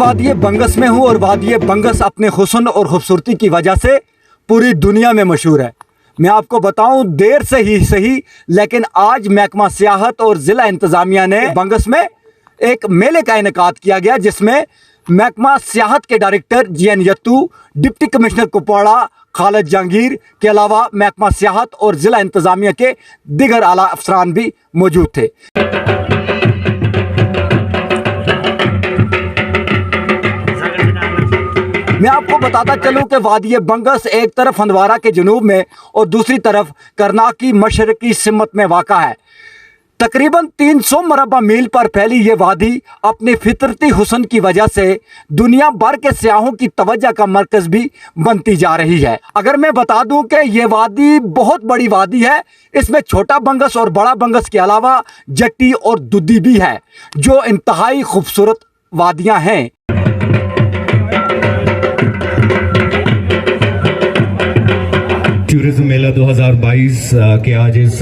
वादी बंगस में हूँ और वादी बंगस अपने हुस्न और खूबसूरती की वजह से पूरी दुनिया में मशहूर है। मैं आपको बताऊं, देर से ही सही लेकिन आज महकमा सियाहत और ज़िला इंतज़ामिया ने बंगस में एक मेले का इनेकाद किया गया, जिसमें महकमा सियाहत के director GN Yattoo, deputy commissioner Kupwara Khalid Jahangir के अलावा महकमा सियाहत और ज़िला इंतज़ामिया के दिगर आला अफसरान भी मौजूद थे। मैं आपको बताता चलूं कि वादी बंगस एक तरफ हंदवारा के जनूब में और दूसरी तरफ करनाक की मशरकी सिमत में वाक़ा है। तकरीबन 300 मरबा मील पर फैली ये वादी अपनी फितरती हुस्न की वजह से दुनिया भर के सियाहों की तवज्जो का मरकज़ भी बनती जा रही है। अगर मैं बता दूं कि ये वादी बहुत बड़ी वादी है, इसमें छोटा बंगस और बड़ा बंगस के अलावा जट्टी और दुद्दी भी है, जो इंतहाई खूबसूरत वादियाँ हैं। टूरिज्म मेला 2022 के आज इस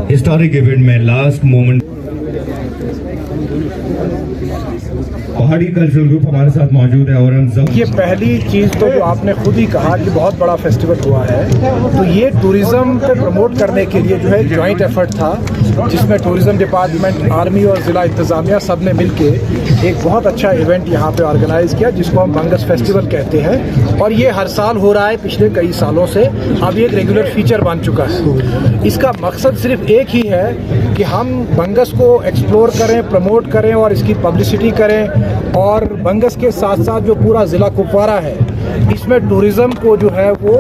हिस्टोरिक इवेंट में लास्ट मोमेंट पहाड़ी कल्चरल ग्रुप हमारे साथ मौजूद है और हम ये पहली चीज़ तो जो आपने खुद ही कहा कि बहुत बड़ा फेस्टिवल हुआ है, तो ये टूरिज़्म को प्रमोट करने के लिए जो है जॉइंट एफर्ट था, जिसमें टूरिज़्म डिपार्टमेंट, आर्मी और ज़िला इंतज़ामिया सब ने मिलके एक बहुत अच्छा इवेंट यहाँ पे ऑर्गेनाइज़ किया, जिसको हम बंगस फेस्टिवल कहते हैं। और ये हर साल हो रहा है पिछले कई सालों से, अब ये एक रेगुलर फीचर बन चुका है। इसका मकसद सिर्फ एक ही है कि हम बंगस को एक्सप्लोर करें, प्रमोट करें और इसकी पब्लिसिटी करें, और बंगस के साथ साथ जो पूरा ज़िला कुपवाड़ा है इसमें टूरिज़्म को जो है वो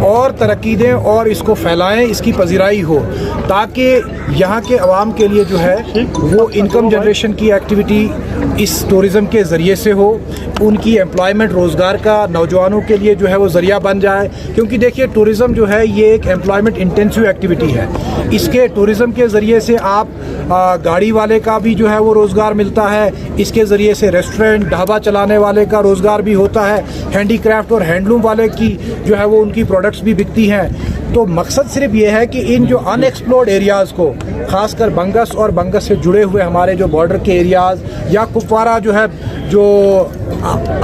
और तरक्की दें और इसको फैलाएं, इसकी पजीराई हो, ताकि यहाँ के अवाम के लिए जो है वो इनकम जनरेशन की एक्टिविटी इस टूरिज़्म के ज़रिए से हो, उनकी एम्प्लॉयमेंट, रोज़गार का नौजवानों के लिए जो है वो ज़रिया बन जाए। क्योंकि देखिए टूरिज़्म जो है ये एक एम्प्लॉयमेंट इंटेंसिव एक्टिविटी है। इसके टूरिज़्म के ज़रिए से आप गाड़ी वाले का भी जो है वो रोज़गार मिलता है, इसके ज़रिए से रेस्टोरेंट, ढाबा चलाने वाले का रोज़गार भी होता है, हैंडीक्राफ्ट और हैंडलूम वाले की जो है वो उनकी प्रोडक्ट्स भी बिकती हैं। तो मकसद सिर्फ ये है कि इन जो अनएक्सप्लोर्ड एरियाज़ को, ख़ासकर बंगस और बंगस से जुड़े हुए हमारे जो बॉर्डर के एरियाज़ या कुपवाड़ा जो है, जो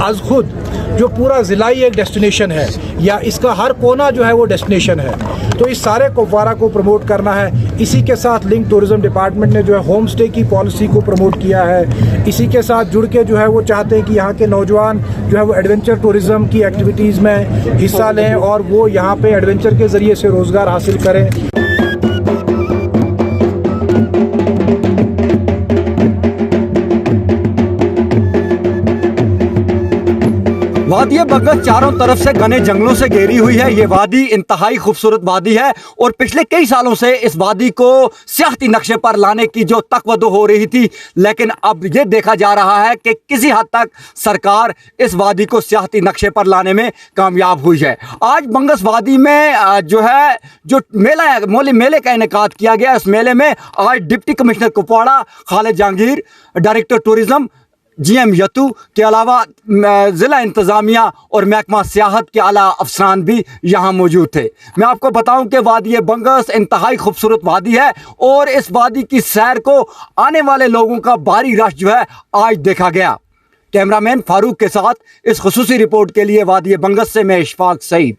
आज खुद जो पूरा ज़िला ही एक डेस्टिनेशन है या इसका हर कोना जो है वो डेस्टिनेशन है, तो इस सारे कुपवाड़ा को प्रमोट करना है। इसी के साथ लिंक टूरिज़्म डिपार्टमेंट ने जो है होम स्टे की पॉलिसी को प्रमोट किया है। इसी के साथ जुड़ के जो है वो चाहते हैं कि यहाँ के नौजवान जो है वो एडवेंचर टूरिज़्म की एक्टिविटीज़ में हिस्सा लें और वो यहाँ पे एडवेंचर के ज़रिए से रोज़गार हासिल करें। वादी बंगस चारों तरफ से घने जंगलों से घेरी हुई है। ये वादी इंतहाई खूबसूरत वादी है और पिछले कई सालों से इस वादी को सियाहती नक्शे पर लाने की जो तकवदो हो रही थी, लेकिन अब ये देखा जा रहा है कि किसी हद तक सरकार इस वादी को सियाहती नक्शे पर लाने में कामयाब हुई है। आज बंगस वादी में जो है जो मेला है, मेले का इनेकाद किया गया। इस मेले में आज deputy commissioner Kupwara Khalid Jahangir, director tourism GM यत्तू के अलावा ज़िला इंतज़ामिया और महकमा सियाहत के आला अफसरान भी यहाँ मौजूद थे। मैं आपको बताऊं कि वादी बंगस इंतहाई खूबसूरत वादी है और इस वादी की सैर को आने वाले लोगों का भारी रश जो है आज देखा गया। कैमरामैन फारूक के साथ इस खुसूसी रिपोर्ट के लिए वादी बंगस से मैं इशफाक सईद।